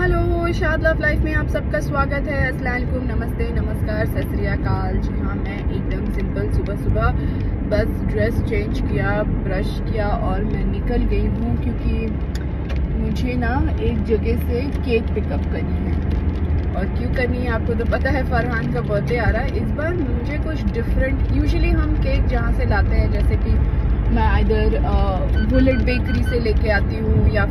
Hello, शाद love life में आप सबका स्वागत है। अस्सलाम वालेकुम, नमस्ते, नमस्कार, सत श्री अकाल। जी हाँ, मैं एकदम सिंपल सुबह सुबह बस ड्रेस चेंज किया, ब्रश किया और मैं निकल गई हूँ क्योंकि मुझे ना एक जगह से केक पिकअप करनी है। और क्यों करनी है आपको तो पता है, फरहान का बर्थडे आ रहा है। इस बार मुझे कुछ डिफरेंट, यूजुअली हम केक जहाँ से लाते हैं, जैसे कि मैं इधर बुलेट बेकरी से लेके आती हूँ या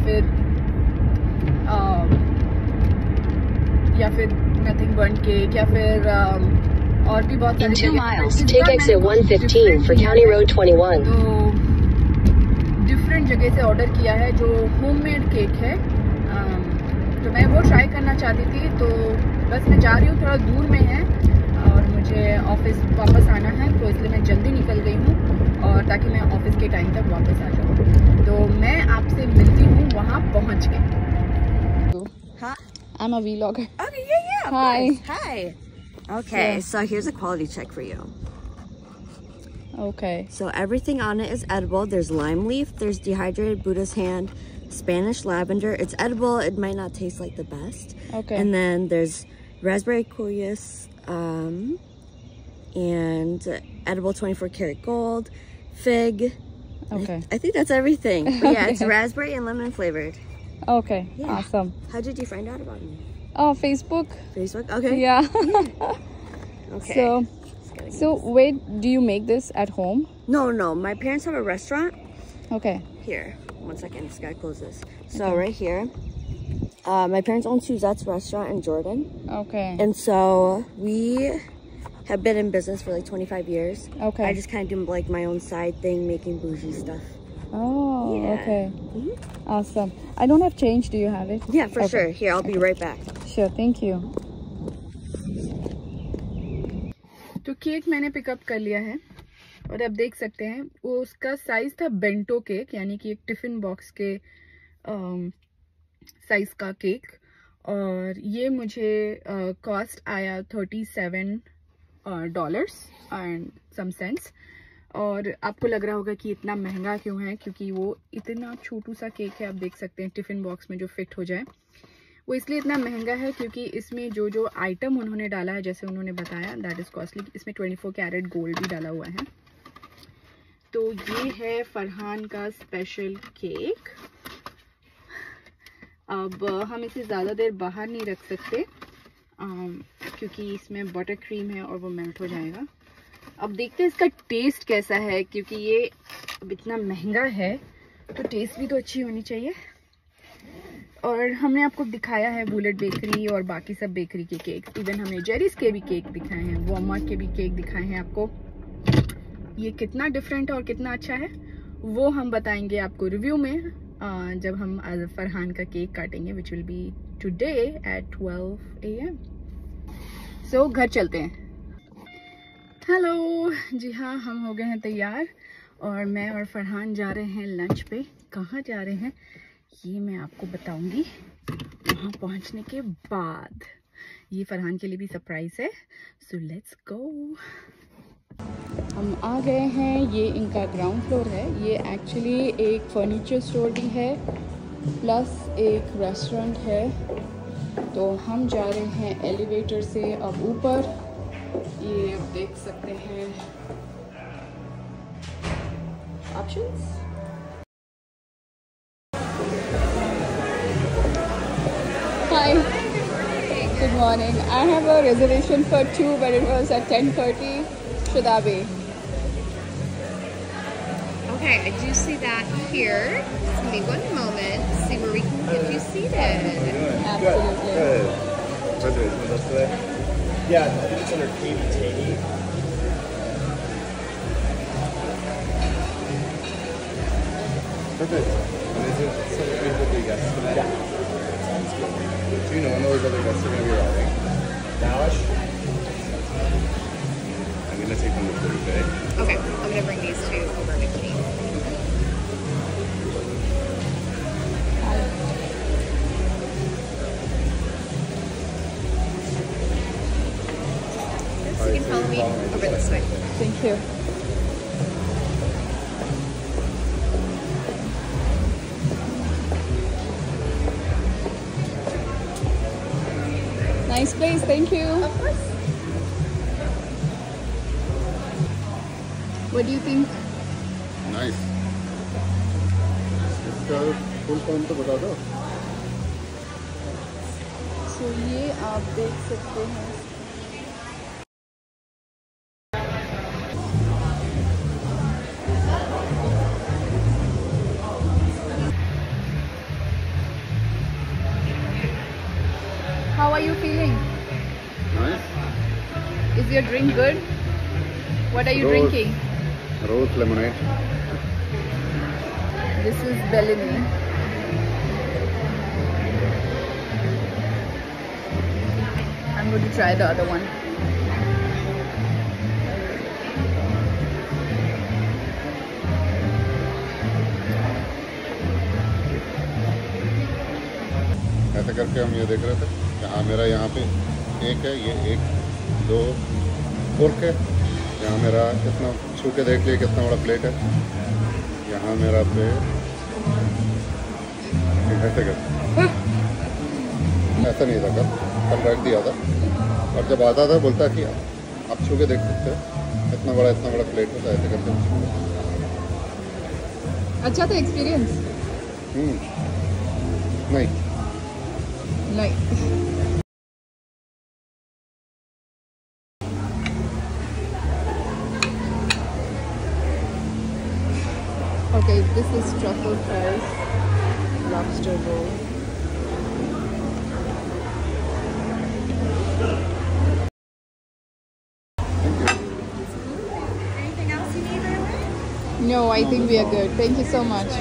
फिर नथिंग बर्न केक या फिर और भी बहुत सारे In 2 miles, take exit 115 for County Road 21. तो डिफरेंट जगह से ऑर्डर किया है जो होममेड केक है। तो मैं वो ट्राई करना चाहती थी, तो बस मैं जा रही हूँ, थोड़ा दूर में है और मुझे ऑफिस वापस आना है, तो इसलिए मैं जल्दी निकल गई हूँ और ताकि मैं ऑफिस के टाइम तक वापस आ जाऊँ। तो मैं आपसे मिलती हूँ वहाँ पहुँच के। Hi. I'm a vlogger. Okay, yeah. Of Hi. course. Hi. Okay, Yeah. so here's a quality check for you. Okay. So everything on it is edible. There's lime leaf, there's dehydrated Buddha's hand, Spanish lavender. It's edible. It might not taste like the best. Okay. And then there's raspberry cuyus, and edible 24 karat gold, fig. Okay. I think that's everything. But yeah, it's raspberry and lemon flavored. Okay. Yeah. Awesome. How did you find out about me? Oh, Facebook. Facebook? Okay. Yeah. Okay. So wait, do you make this at home? No, my parents have a restaurant. Okay. Here, one second, just gotta close this. So right here, my parents own Suzette's restaurant in Jordan. Okay. And so we have been in business for like 25 years. Okay. I just kind of do like my own side thing, making bougie stuff. Oh, Yeah. okay. Awesome. I don't have change. Do you have it? Yeah, for Okay. sure. Here, I'll be right back. Sure, thank you. तो cake मैंने pickup कर लिया है और अब देख सकते हैं वो उसका साइज था बेंटो केक, यानी कि एक टिफिन बॉक्स के साइज का केक। और ये मुझे कॉस्ट आया $37 एंड सम सेंट्स। और आपको लग रहा होगा कि इतना महंगा क्यों है, क्योंकि वो इतना छोटू सा केक है, आप देख सकते हैं टिफिन बॉक्स में जो फिट हो जाए। वो इसलिए इतना महंगा है क्योंकि इसमें जो जो आइटम उन्होंने डाला है, जैसे उन्होंने बताया, दैट इज़ कॉस्टली। इसमें 24 कैरेट गोल्ड भी डाला हुआ है। तो ये है फरहान का स्पेशल केक। अब हम इसे ज़्यादा देर बाहर नहीं रख सकते क्योंकि इसमें बटर क्रीम है और वो मेल्ट हो जाएगा। अब देखते हैं इसका टेस्ट कैसा है, क्योंकि ये अब इतना महंगा है तो टेस्ट भी तो अच्छी होनी चाहिए। और हमने आपको दिखाया है बुलेट बेकरी और बाकी सब बेकरी के केक, इवन हमने जेरीज के भी केक दिखाए हैं, वॉलमार्ट के भी केक दिखाए हैं आपको। ये कितना डिफरेंट है और कितना अच्छा है वो हम बताएंगे आपको रिव्यू में, जब हम फरहान का केक काटेंगे, which will be today at 12 AM। सो घर चलते हैं। हेलो, जी हाँ, हम हो गए हैं तैयार और मैं और फरहान जा रहे हैं लंच पे। कहाँ जा रहे हैं ये मैं आपको बताऊंगी वहाँ पहुँचने के बाद। ये फरहान के लिए भी सरप्राइज है, सो लेट्स गो। हम आ गए हैं, ये इनका ग्राउंड फ्लोर है। ये एक्चुअली एक फर्नीचर स्टोर भी है प्लस एक रेस्टोरेंट है। तो हम जा रहे हैं एलिवेटर से अब ऊपर। ये आप देख सकते हैं options. Hi, good morning. I have a reservation for 2, but it was at 10:30. Should I be? Okay, I do see that here. Just give me one moment to see where we can get you seated. Absolutely. Good. Reservation with us today? Yeah, I think it's under Katie Taney. Perfect. And is it something with the guests tonight? Yeah. Sounds good. Do you know when those other guests are going to be arriving? Nowish? I'm going to take them to Thursday. Okay, I'm gonna bring these two over with me. So you can follow me over this way. Thank you. Nice place, thank you. Of course. What do you think? Nice. इसका full form तो बता दो। So ये आप देख सकते हैं। How are you feeling? Nice. Is your drink good? What are you drinking? Rose lemonade. This is Bellini. I'm going to try the other one. ऐसे करके हम ये देख रहे थे कि हाँ मेरा यहाँ पे एक है, ये 1 2 फोर्क है। यहाँ मेरा कितना छू के देख लिए कितना बड़ा प्लेट है। यहाँ मेरा पे ऐसे कर ऐसा नहीं था कल रख दिया था, और जब आता था बोलता कि आप छू के देख सकते हो इतना बड़ा प्लेट होता है। ऐसे करके अच्छा था एक्सपीरियंस? नहीं। Okay, this is truffle fries, lobster roll. Anything else you need, Riley? No, I think we are good. Thank you so much.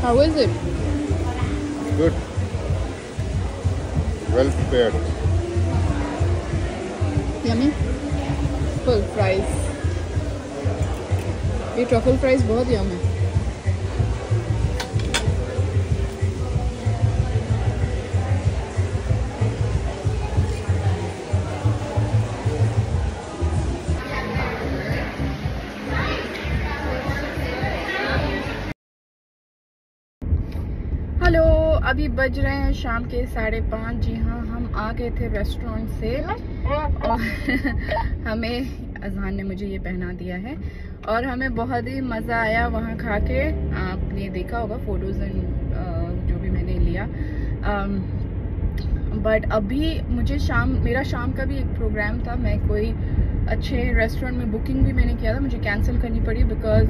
How is it? Good. Well prepared. Yummy? Full fries. ये truffle fries बहुत यम है। Hello, अभी बज रहे हैं शाम के 5:30। जी हाँ, हम आ गए थे रेस्टोरेंट से और हमें अज़हान ने मुझे ये पहना दिया है और हमें बहुत ही मज़ा आया वहाँ खा के। आपने देखा होगा फ़ोटोज़ जो भी मैंने लिया। बट अभी मुझे मेरा शाम का भी एक प्रोग्राम था। मैं कोई अच्छे रेस्टोरेंट में बुकिंग भी मैंने किया था, मुझे कैंसिल करनी पड़ी बिकॉज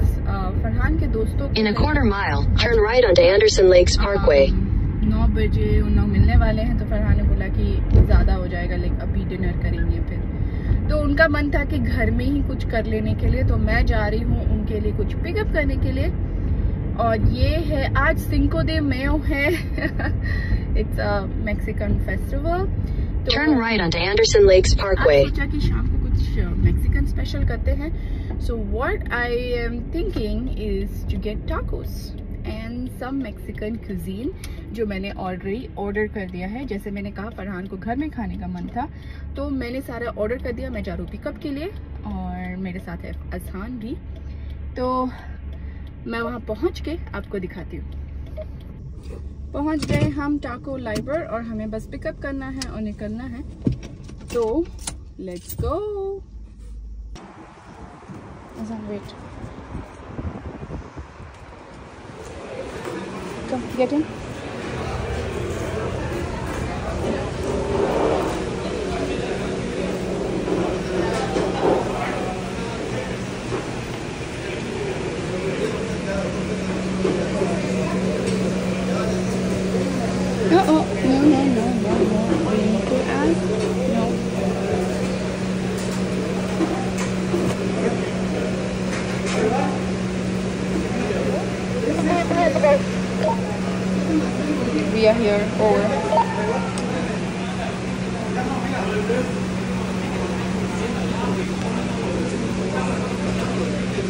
फरहान के दोस्तों In a quarter mile, turn right onto Anderson Lakes Parkway. 9 बजे उन लोग मिलने वाले हैं, तो फरहान ने बोला कि ज़्यादा हो जाएगा, लाइक अभी डिनर करेंगे फिर। तो उनका मन था कि घर में ही कुछ कर लेने के लिए, तो मैं जा रही हूँ उनके लिए कुछ पिकअप करने के लिए। और ये है आज सिंको दे मेयो है। It's a Mexican festival. Turn right onto Anderson Lakes Parkway. सोचा कि शाम को कुछ मैक्सिकन स्पेशल करते हैं। So what I am thinking is to get tacos and some Mexican cuisine, जो मैंने ऑलरेडी ऑर्डर कर दिया है। जैसे मैंने कहा फरहान को घर में खाने का मन था, तो मैंने सारा ऑर्डर कर दिया। मैं जा रही हूँ पिकअप के लिए और मेरे साथ है अज़हान भी। तो मैं वहाँ पहुँच के आपको दिखाती हूँ। पहुँच गए हम टाको लाइबर और हमें बस पिकअप करना है और निकलना है। तो let's go. Wait, come get in. No. We need to ask. No. We are here. Over.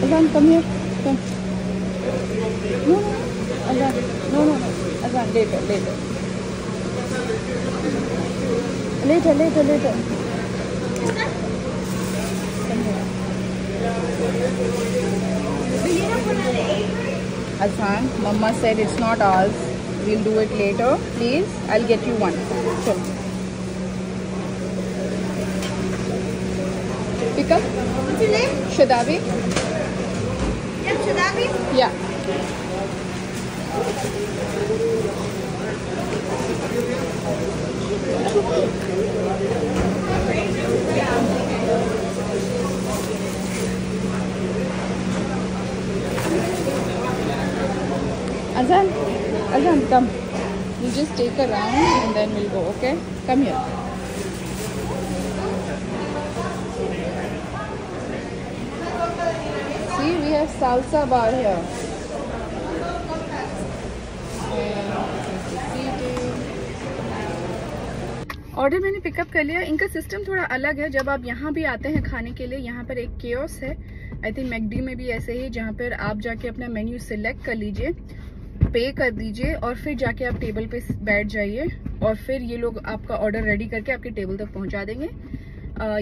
Azan, come here. Come. No. Azan. No. Azan, later. Later. Come here. Azhan, Mama said it's not ours. We'll do it later. Please, I'll get you one. Chalo. Pick up. What's your name? Shadabi. Yeah, Shadabi. Yeah. Azhan, come. We'll just take a round and then we'll go, okay? Come here. See, we have salsa bar here. Order मैंने pickup कर लिया। इनका system थोड़ा अलग है। जब आप यहाँ भी आते हैं खाने के लिए, यहाँ पर एक कियोस्क है, आई थिंक मैकडी में भी ऐसे ही, जहाँ पर आप जाके अपना मेन्यू सिलेक्ट कर लीजिए, पे कर दीजिए और फिर जाके आप टेबल पे बैठ जाइए और फिर ये लोग आपका ऑर्डर रेडी करके आपके टेबल तक पहुँचा देंगे।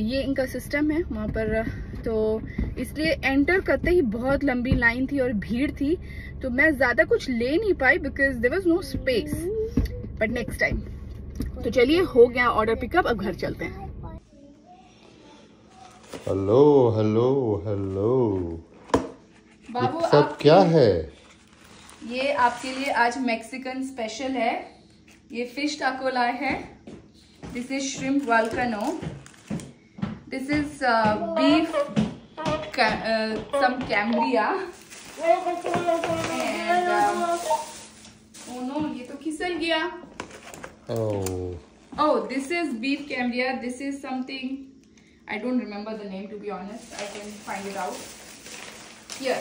ये इनका सिस्टम है वहाँ पर। तो इसलिए एंटर करते ही बहुत लंबी लाइन थी और भीड़ थी, तो मैं ज़्यादा कुछ ले नहीं पाई because there was no space, but next time. तो चलिए, हो गया ऑर्डर पिकअप, अब घर चलते हैं। हेलो हेलो हेलो बाबू, सब क्या है? ये आपके लिए आज मैक्सिकन स्पेशल है। ये फिश टाको लाए है। This is shrimp volcano. This is beef some Cambria and oh no, ये तो खिसल गया। Oh, this is beef cambria. This is something I don't remember the name, to be honest. I can find it out. Here.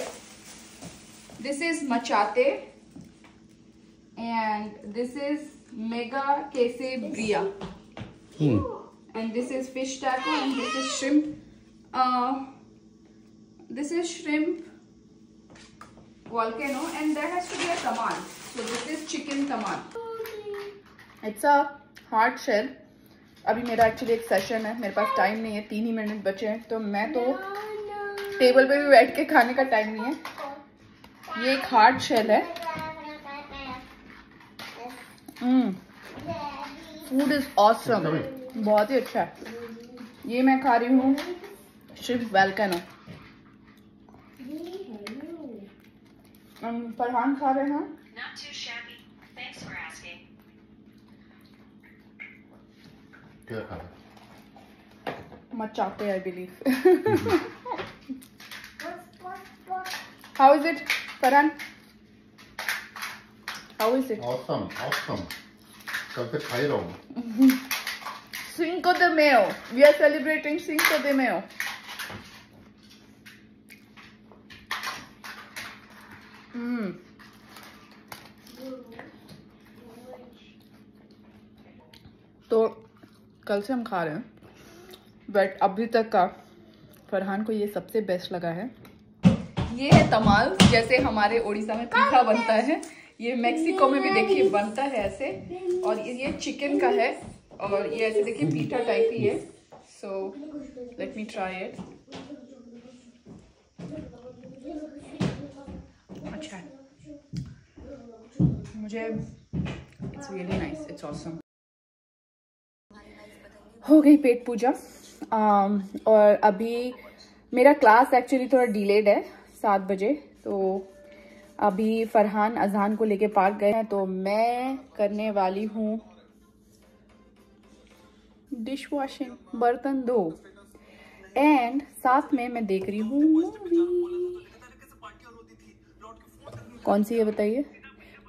This is machate and this is mega quesabria. And this is fish taco and this is shrimp. This is shrimp volcano and there has to be a tamal. So this is chicken tamal. It's a hard shell. अभी मेरा actually एक session है, मेरे पास time नहीं है, 3 ही minute बचे हैं, तो मैं तो टेबल पे भी बैठ के खाने का टाइम नहीं है। ये एक हार्ड शेल है। फूड इज ऑसम, बहुत ही अच्छा है। ये मैं खा रही हूँ श्रिम्प वोल्केनो। फरहान खा रहे हैं machate, I believe. How is it, Farhan? How is it? Awesome, awesome. कल से खा ही रहा हूँ। Cinco de Mayo. We are celebrating Cinco de Mayo. तो कल से हम खा रहे हैं, बट अभी तक का फरहान को ये सबसे बेस्ट लगा है। ये है तमाल, जैसे हमारे उड़ीसा में पीठा बनता है, ये मेक्सिको में भी देखिए बनता है ऐसे, और ये चिकन का है और ये ऐसे देखिए पीठा टाइप ही है। So let me try it. अच्छा है, मुझे it's really nice, it's awesome. हो गई पेट पूजा और अभी मेरा क्लास एक्चुअली थोड़ा डिलेड है, 7 बजे, तो अभी फरहान अजान को लेके पार्क गए हैं, तो मैं करने वाली हूँ डिश वॉशिंग, बर्तन धो, एंड साथ में मैं देख रही हूँ मूवी। कौन सी है बताइए?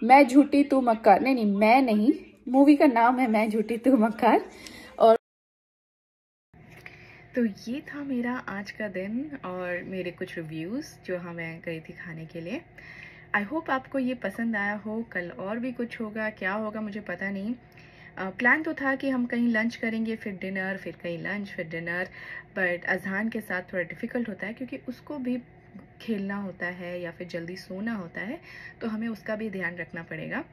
मैं झूठी तू मक्कार। नहीं, मैं नहीं, मूवी का नाम है मैं झूठी तू मक्कार। और तो ये था मेरा आज का दिन और मेरे कुछ रिव्यूज़ जो मैं गई थी खाने के लिए। आई होप आपको ये पसंद आया हो। कल और भी कुछ होगा, क्या होगा मुझे पता नहीं। प्लान तो था कि हम कहीं लंच करेंगे, फिर डिनर, फिर कहीं लंच, फिर डिनर, बट अजहान के साथ थोड़ा डिफ़िकल्ट होता है क्योंकि उसको भी खेलना होता है या फिर जल्दी सोना होता है, तो हमें उसका भी ध्यान रखना पड़ेगा।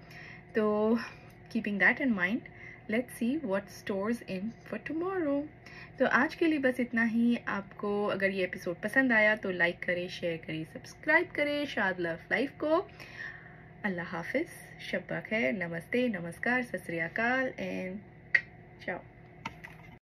तो keeping that in mind, let's see what stores in for tomorrow. तो आज के लिए बस इतना ही। आपको अगर ये एपिसोड पसंद आया तो लाइक करें, शेयर करें, सब्सक्राइब करें शाद लव लाइफ को। अल्लाह हाफिज़, शब बखैर, नमस्ते, नमस्कार, सत श्री अकाल एंड चाओ।